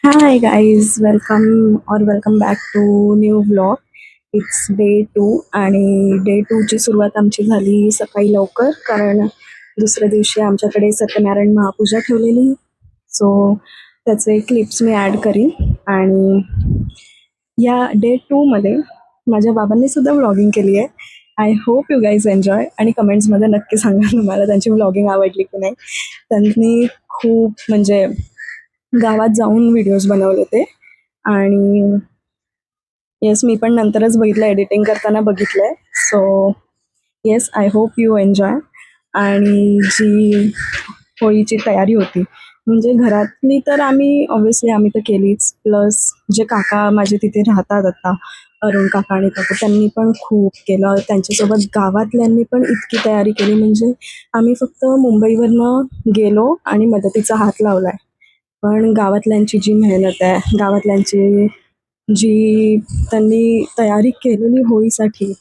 Hi guys, welcome back to new vlog. It's day 2 आणि day 2 ची सुरुवात आमची झाली सकाळी लवकर कारण दुसऱ्या दिवशी आमच्याकडे सत्यनारायण महापूजा ठेवलेली. सो त्याचे क्लिप्स मी ॲड करीन आणि या डे 2 मध्ये माझ्या बाबांनी सुद्धा व्लॉगिंग केली आहे. I hope you guys enjoy आणि कमेंट्समध्ये नक्की सांगा तुम्हाला त्यांची व्लॉगिंग आवडली की नाही. त्यांनी खूप म्हणजे गावात जाऊन व्हिडिओज बनवले ते आणि येस मी पण नंतरच बघितलं एडिटिंग करताना बघितलंय. So yes I hope you enjoy. आणि जी होळीची तयारी होती म्हणजे घरातली तर आम्ही तर केलीच, प्लस जे काका माझे तिथे राहतात आता, अरुण काका आणि काकू, त्यांनी पण खूप केलं. त्यांच्यासोबत गावातल्यांनी पण इतकी तयारी केली म्हणजे आम्ही फक्त मुंबईवरनं गेलो आणि मदतीचा हात लावलाय. पण गावातल्यांची जी मेहनत आहे, गावातल्यांची जी त्यांनी तयारी केलेली होळीसाठी,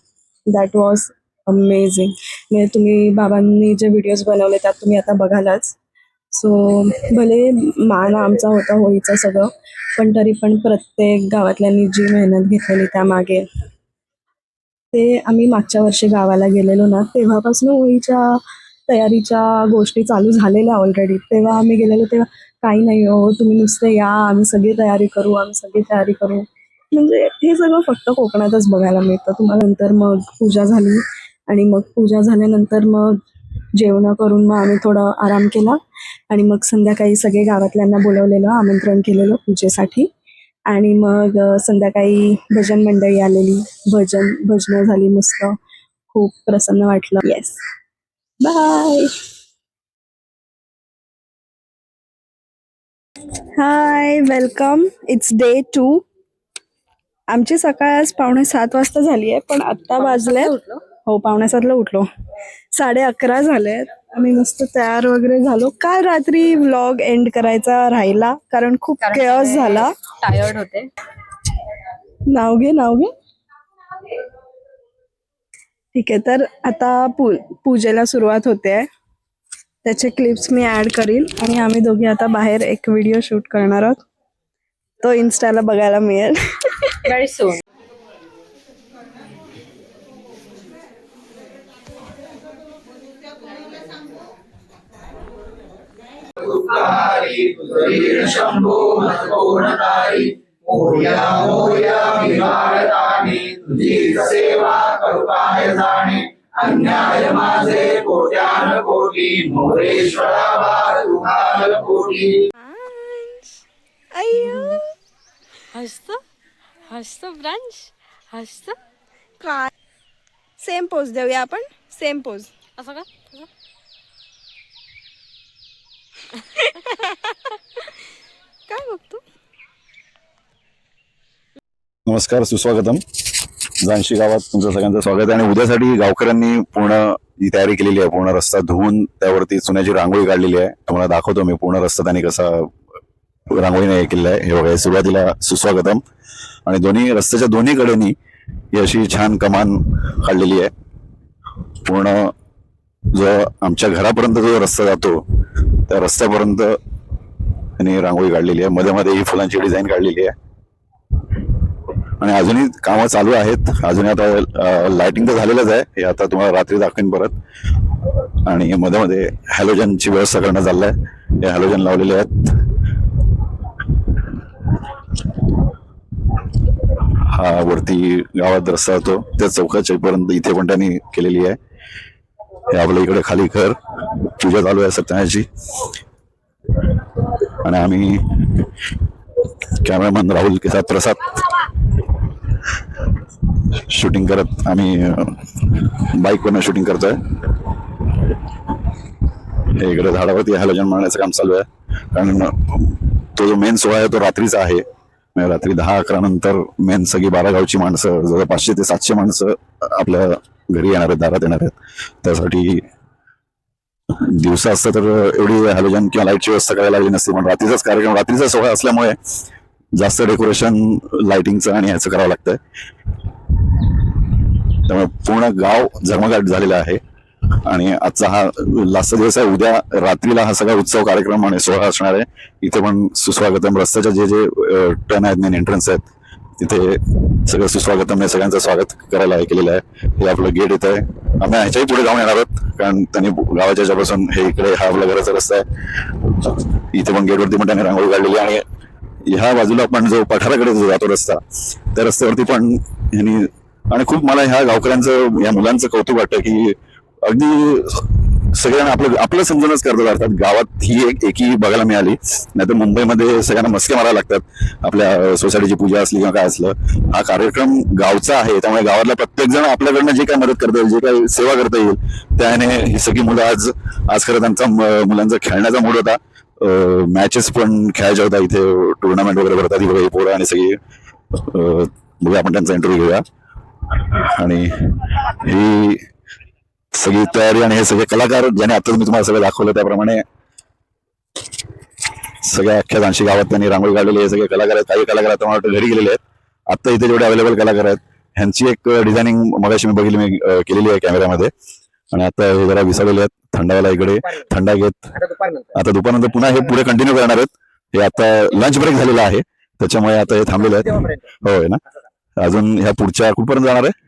दॅट वॉज अमेझिंग. म्हणजे तुम्ही बाबांनी जे व्हिडिओज बनवले त्यात तुम्ही आता बघालच. सो भले मान आमचा होता होळीचं सगळं, पण तरी पण प्रत्येक गावातल्यांनी जी मेहनत घेतलेली त्यामागे, ते आम्ही मागच्या वर्षी गावाला गेलेलो ना तेव्हापासून होळीच्या तयारीच्या गोष्टी चालू झालेल्या ऑलरेडी. तेव्हा आम्ही गेलेलो तेव्हा काही नाही हो, तुम्ही नुसते या, आम्ही सगळी तयारी करू, आम्ही सगळी तयारी करू. म्हणजे हे सगळं फक्त कोकणातच बघायला मिळतं तुम्हाला. नंतर मग पूजा झाली आणि मग पूजा झाल्यानंतर मग जेवण करून मग आम्ही थोडं आराम केला आणि मग संध्याकाळी सगळे गावातल्यांना बोलवलेलं, आमंत्रण केलेलं पूजेसाठी. आणि मग संध्याकाळी भजन मंडळी आलेली, भजनं झाली मस्त. खूप प्रसन्न वाटलं. Yes, bye. Hi, welcome. It's day 2. आमची सकाळ आज 6:45 झाली आहे, पण आत्ता वाजले, हो 6:45 उठलो, 11:30 झालेत. आम्ही मस्त तयार वगैरे झालो. काल रात्री व्लॉग एंड करायचा राहिला कारण खूप केअस झाला. टायर्ड होते. नाव घे, नाव घे. ठीक आहे, तर आता पूजेला सुरुवात होते. त्याचे क्लिप्स मी ॲड करीन आणि आम्ही दोघे आता बाहेर एक व्हिडिओ शूट करणार आहोत. तो इन्स्टाला बघायला मिळेल व्हेरी सून. शंभो कोणतारी मोर्या मोर्या विहारताने तुझी सेवा करू काय जाणे अन्याय माझे कोट्यान कोटी मोरेश्वरा बाल कोटी. अय्यो हसतो हसतो ब्रांच हसतो. काय सेम पोज देऊया आपण, सेम पोज असं का काय बघतो. नमस्कार, सुस्वागतम. जानशी गावात तुमचं सगळ्यांचं स्वागत आहे. आणि उद्यासाठी गावकऱ्यांनी पूर्ण जी तयारी केलेली आहे, पूर्ण रस्ता धुवून त्यावरती चुन्याची रांगोळी काढलेली आहे. तुम्हाला दाखवतो मी पूर्ण रस्ता त्यांनी कसा रांगोळीने हे केलेलं आहे. हे बघा, सुरुवातीला सुस्वागतम आणि दोन्ही रस्त्याच्या दोन्ही कडेनी ही अशी छान कमान काढलेली आहे. पूर्ण जो आमच्या घरापर्यंत जो रस्ता जातो त्या रस्त्यापर्यंत त्यांनी रांगोळी काढलेली आहे. मध्ये मध्ये ही फुलांची डिझाईन काढलेली आहे आणि अजूनही कामं चालू आहेत. अजूनही आता लाइटिंग तर झालेलंच आहे, हे आता तुम्हाला रात्री दाखवेन परत. आणि मध्ये मध्ये हॅलोजनची व्यवस्था करण्यात चाललं आहे. हे हॅलोजन लावलेले आहेत. हा वरती गावात रस्ता होतो त्या चौकाच्या पर्यंत इथे पण त्यांनी केलेली आहे. हे आपल्या इकडे खाली घर पूजा चालू आहे सत्यनारायणची. आणि आम्ही कॅमेरामॅन राहुल के साथ प्रसाद शूटिंग करत आम्ही बाईकवरनं शूटिंग करतोय. हे इकडे झाडावरती हॅलोजन मारण्याचं काम चालू आहे कारण तो जो मेन सोहळा आहे तो रात्रीचा आहे. रात्री 10-11 नंतर मेन सगळी 12 गावची माणसं, जवळ 500 ते 700 माणसं आपल्या घरी येणार आहेत, दारात येणार आहेत. त्यासाठी दिवसा असतं तर एवढी हॅलोजन किंवा लाईटची व्यवस्था करायला लागली नसती, पण रात्रीचाच कार्यक्रम, रात्रीचा सोहळा असल्यामुळे जास्त डेकोरेशन लाइटिंगचं आणि ह्याचं करावं लागतंय. त्यामुळे पूर्ण गाव झगमगाट झालेलं आहे. आणि आजचा हा लास्टचा दिवस आहे. उद्या रात्रीला हा सगळा उत्सव कार्यक्रम आणि सोहळा असणार आहे. इथे पण सुस्वागतम रस्त्याच्या जे जे टर्न आहेत, मेन एंट्रन्स आहेत, तिथे सगळं सुस्वागतम सगळ्यांचं स्वागत करायला केलेलं आहे. हे आपलं गेट येत आहे. आम्ही ह्याच्याही पुढे जाऊन येणार आहोत, कारण त्यांनी गावाच्या याच्यापासून हे इकडे हा आपल्या घराचा रस्ता आहे. इथे पण गेटवरती पण त्यांनी रांगोळी काढलेली आहे. आणि ह्या बाजूला पण जो पठाराकडे जो जातो रस्ता, त्या रस्त्यावरती पण ह्यांनी, आणि खूप मला ह्या गावकऱ्यांचं, या मुलांचं कौतुक वाटतं की अगदी सगळ्यांना आपलं आपलं समजूनच करतात अर्थात. गावात ही एकी बघायला मिळाली, नाहीतर मुंबईमध्ये सगळ्यांना मस्के मारायला लागतात. आपल्या सोसायटीची पूजा असली किंवा काय असलं, हा कार्यक्रम गावचा आहे, त्यामुळे गावातला प्रत्येक जण आपल्याकडनं जे काय मदत करता येईल, जे काही सेवा करता येईल, त्याने ही सगळी मुलं आज खरं त्यांचा मुलांचा खेळण्याचा मूड होता. मॅचेस पण खेळायच्या होत्या, इथे टुर्नामेंट वगैरे भरतात ही पोरं आणि सगळी. बघूया आपण त्यांचा इंटरव्ह्यू घेऊया. आणि ही सगळी तयारी आणि हे सगळे कलाकार ज्याने आता मी तुम्हाला सगळं दाखवलं त्याप्रमाणे सगळ्या अख्ख्या झांशी गावात त्यांनी रांगोळी काढलेली आहे. सगळे कलाकार आहेत. काही कलाकार आता मला वाटतं घरी गेलेले आहेत. आता इथे जेवढे अवेलेबल कलाकार आहेत ह्यांची एक डिझायनिंग मगाशी मी बघितली, मी केलेली आहे कॅमेऱ्यामध्ये. आणि आता हे जरा विसरलेले आहेत. थंडावाला इकडे थंडा घेत आता दुपारनंतर पुन्हा हे पुढे कंटिन्यू करणार आहेत. हे आता लंच ब्रेक झालेला आहे, त्याच्यामुळे आता हे थांबलेले आहेत. होय ना. अजून ह्या पुढच्या कुठपर्यंत जाणार आहे?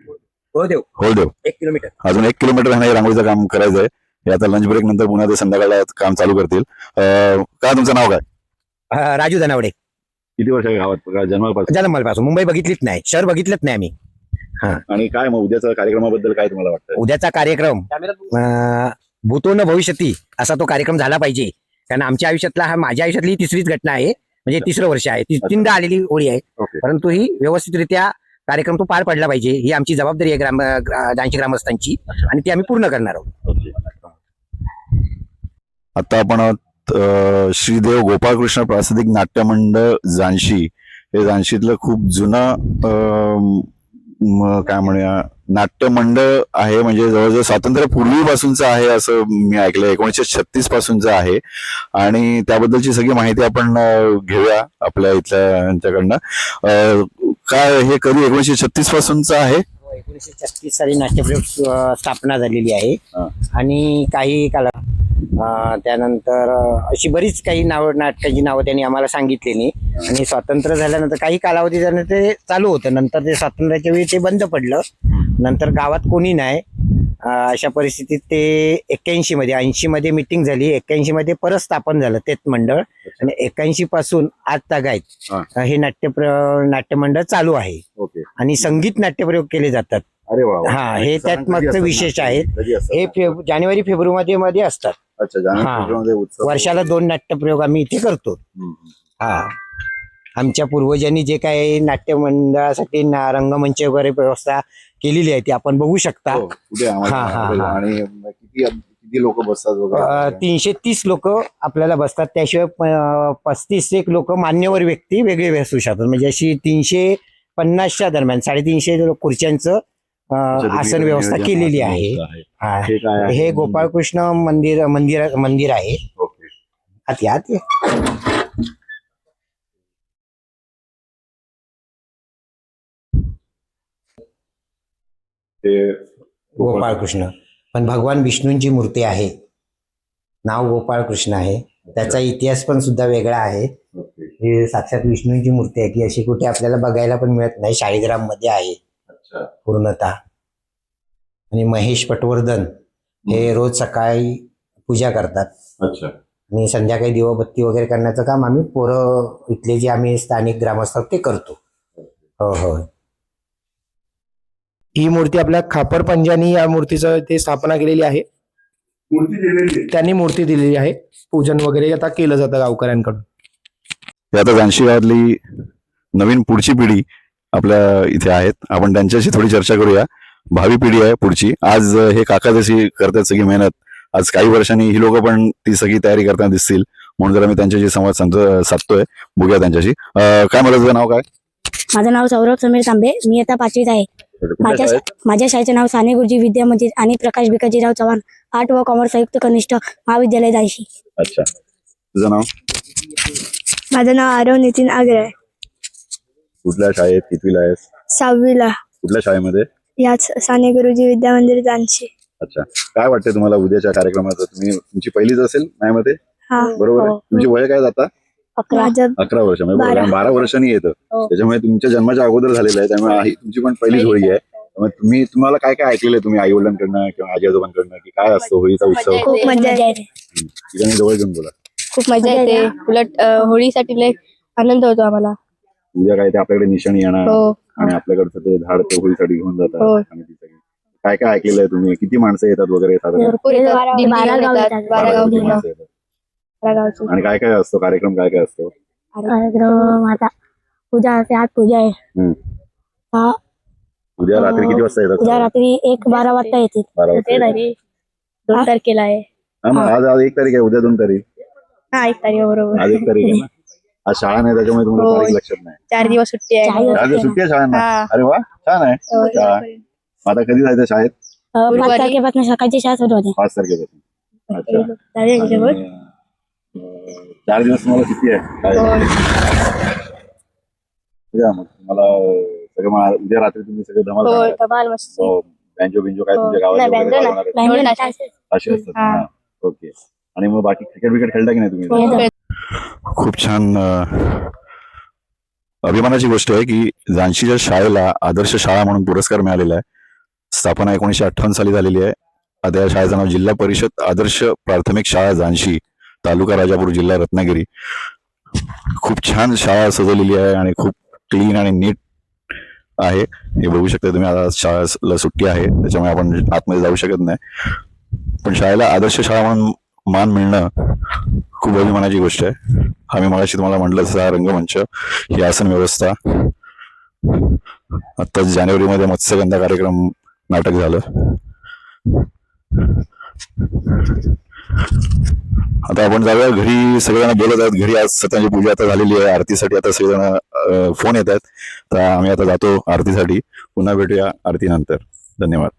होलदेव. 1 किलोमीटर. अजून 1 किलोमीटर ह्यांना रांगोळीचं काम करायचं आहे. हे आता लंच ब्रेक नंतर पुन्हा ते संध्याकाळला काम चालू करतील. काय तुमचं नाव काय? राजू धनावडे. किती वर्ष आहे गावात जन्मापासून? जन्मपासून मुंबई बघितलीच नाही, शहर बघितलंच नाही आम्ही. आणि काय मग उद्याच्या कार्यक्रमाबद्दल काय तुम्हाला वाटतं? उद्याचा कार्यक्रम भूतो न भविष्यती असा तो कार्यक्रम झाला पाहिजे. कारण आमच्या आयुष्यातला हा, माझ्या आयुष्यातली ही तिसरीच घटना आहे, म्हणजे तिसरं वर्ष आहे, तीनदा आलेली ओळी आहे. परंतु ही व्यवस्थितरित्या कार्यक्रम तो पार पडला पाहिजे, ही आमची जबाबदारी आहे झांशी ग्रामस्थांची, आणि ती आम्ही पूर्ण करणार आहोत. आता आपण श्रीदेव गोपाळकृष्ण प्रासादिक नाट्य मंडळ झांशी, हे झांशीतलं खूप जुनं काय म्हणूया नाट्य मंडळ आहे. म्हणजे जवळजवळ स्वातंत्र्यपूर्वीपासूनचं आहे असं मी ऐकलं. 1936 पासूनचं आहे. आणि त्याबद्दलची सगळी माहिती आपण घेऊया आपल्या इथल्या यांच्याकडनं. काय हे कधी 1936 पासूनचं आहे? 1936 साली नाट्यप्रयोग स्थापना झालेली आहे. आणि काही काला त्यानंतर अशी बरीच काही नाटकांची नावं त्यांनी आम्हाला सांगितलेली. आणि स्वातंत्र्य झाल्यानंतर काही कालावधी त्यानंतर ते चालू होतं. नंतर ते स्वातंत्र्याच्या वेळी ते बंद पडलं. नंतर गावात कोणी नाही, अशा परिस्थितीत ते 81 मध्ये 80 मध्ये मिटिंग झाली. 81 मध्ये परत स्थापन झालं तेच मंडळ. आणि 81 पासून आज तागायत हे नाट्य मंडळ चालू आहे. आणि संगीत नाट्यप्रयोग केले जातात. अरे वा. हा, हे त्यात मागचं विशेष आहे. हे जानेवारी फेब्रुवारी मध्ये असतात. वर्षाला 2 नाट्यप्रयोग आम्ही इथे करतो. हा, आमच्या पूर्वजांनी जे काही नाट्य मंडळासाठी रंगमंच वगैरे व्यवस्था केलेली आहे ती आपण बघू शकता. आणि किती लोक बसतात? 330 लोक आपल्याला बसतात. त्याशिवाय 35 लोक मान्यवर व्यक्ती वेगळे बसू शकतात. म्हणजे अशी 350च्या दरम्यान 350 खुर्च्यांचं आसन व्यवस्था केलेली आहे. हे गोपाळकृष्ण मंदिर आहे. आत गोपाळकृष्ण, पण भगवान विष्णूंची मूर्ती आहे. नाव गोपाळकृष्ण आहे. त्याचा इतिहास पण सुद्धा वेगळा आहे. हे साक्षात विष्णूंची मूर्ती आहे, की अशी कुठे आपल्याला बघायला पण मिळत नाही. शाळीग्राम मध्ये आहे पूर्णतः. आणि महेश पटवर्धन हे रोज सकाळी पूजा करतात. आणि संध्याकाळी दिवाबत्ती वगैरे करण्याचं काम आम्ही पोरं इथले जे आम्ही स्थानिक ग्रामस्थ ते करतो. हो. ही मूर्ती आपल्या खापर पंजानी या मूर्तीचं ते स्थापना केलेली आहे. त्यांनी मूर्ती दिलेली आहे. पूजन वगैरे आता केलं जातं गावकऱ्यांकडून. आता झांशी गावातली नवीन पुढची पिढी आपल्या इथे आहेत. आपण त्यांच्याशी थोडी चर्चा करूया. भावी पिढी आहे पुढची. आज हे काका जशी करतात सगळी मेहनत, आज काही वर्षांनी ही लोक पण ती सगळी तयारी करताना दिसतील. म्हणून जरा मी त्यांच्याशी संवाद साधतोय. बघूया त्यांच्याशी. काय मला तुझं नाव काय? माझं नाव सौरभ समीर तांबे. मी आता 5वीत आहे. माझ्या शाळेचं नाव साने गुरुजी विद्या मंदिर आणि प्रकाश भिकाजीराव चव्हाण आर्ट व कॉमर्स संयुक्त कनिष्ठ महाविद्यालय झांशी. अच्छा, तुझं नाव? माझं नाव आरव नितीन आगरे आहे. कुठल्या शाळेत कितवीला आहेस? 6वीला. कुठल्या शाळेमध्ये? याच साने गुरुजी विद्या मंदिर झांशी. अच्छा, काय वाटतंय तुम्हाला उद्याच्या कार्यक्रमात? तुमची पहिलीच असेल माझ्या मते, हा बरोबर आहे? तुमची वय काय जाता? 11 11 वर्ष, म्हणजे बरोबर आहे. 12 वर्षांनी येतं, हो. त्याच्यामुळे तुमच्या जन्माच्या अगोदर झालेलं आहे, त्यामुळे तुमची पण पहिलीच होळी आहे. त्यामुळे तुम्हाला काय काय ऐकलेलं आहे तुम्ही आई वडिलांकडनं किंवा आजी आजोबांकडनं की काय असतो होळीचा उत्सव? खूप मजा येते. ठिकाणी जवळ घेऊन बोला. खूप मजा येते. उलट होळीसाठी लय आनंद होतो आम्हाला. उद्या काय ते आपल्याकडे निशाणी येणार हो. आणि आपल्याकडचं ते झाड ते होळीसाठी घेऊन हो. जातात आणि ती सगळी काय काय ऐकलेलं आहे तुम्ही? किती माणसं येतात वगैरे साधारण? भरपूर येतात. 12 दिंडी गाव घेऊन येतात. येतात. 12 गाव किती घेऊन माणसं येतात? 12 गावची. आणि काय काय असतो कार्यक्रम? काय काय असतो? कार्यक्रम आता पूजा असते. आज पूजा आहे. हम्म. हा, उद्या रात्री किती वाजता येतात? उद्या रात्री 1-12 वाजता येते. 12 वाजता येतात. 2 तारखेला आहे. हा, मग आज 1 तारीख आहे, उद्या 2 तारीख. हा 1 तारीख बरोबर. आज 1 तारीख आहे ना. आज शाळा नाही, त्याच्यामुळे तुम्हाला हो. तारीख लक्षात नाही. 4 दिवस सुट्टी आहे. 4 दिवस. आज सुट्टी आहे शाळांना. हा. अरे वा, छान आहे हो. शाळा. आता कधी जायचं शाळेत? 5 गुरुवारी. तारखेपासून सकाळची शाळा सुरू होते. 5 तारखेपासून. अच्छा. चालेल त्याच्यावर. आणि, 4 दिवस तुम्हाला सुट्टी आहे काय? हो. ठीक आहे, मग तुम्हाला सगळं मग उद्या रात्री तुम्ही सगळे धमाल हो, करणार आहे? धमाल मस्त. हो, बँजो बिंजो काय हो. तुमच्या गावात नाही, वगैरे बँजो वाजवणार आहेत? नाही. बँजो नाही. नाही. असे असतात. हा. हा, ओके. आणि मग बाकी क्रिकेट विकेट खेळता की नाही तुम्ही? हो. खूप छान अभिमानाची गोष्ट आहे की झांशीच्या शाळेला आदर्श शाळा म्हणून पुरस्कार मिळालेला आहे. स्थापना 1958 साली झालेली आहे. आता या शाळेचं नाव जिल्हा परिषद आदर्श प्राथमिक शाळा झांशी, तालुका राजापूर, जिल्हा रत्नागिरी. खूप छान शाळा सजवलेली आहे आणि खूप क्लीन आणि नीट आहे. हे बघू शकता तुम्ही. आता शाळेला सुट्टी आहे, त्याच्यामुळे आपण आतमध्ये जाऊ शकत नाही, पण शाळेला आदर्श शाळा म्हणून मान मिळणं खूप अभिमानाची गोष्ट आहे. आम्ही मगाशी तुम्हाला म्हटलं तसं हा रंगमंच, ही आसन व्यवस्था. आत्ताच जानेवारीमध्ये मत्स्यगंधा कार्यक्रम नाटक झालं. आता आपण जाऊया घरी. सगळेजण बोलत आहेत घरी. आज सत्याची पूजा आता झालेली आहे. आरतीसाठी आता सगळेजण फोन येत आहेत, तर आम्ही आता जातो आरतीसाठी. पुन्हा भेटूया आरतीनंतर. धन्यवाद.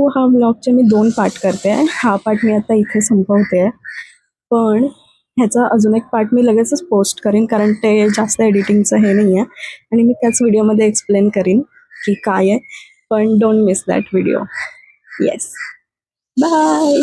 हा व्लॉगचे मी 2 पार्ट करते आहे. हा पार्ट मी आता इथे संपवते आहे, पण ह्याचा अजून एक पार्ट मी लगेचच पोस्ट करीन, कारण ते जास्त एडिटिंगचं हे नाही आहे आणि मी त्याच व्हिडिओमध्ये एक्सप्लेन करीन की काय आहे. पण don't miss that video. Yes, bye.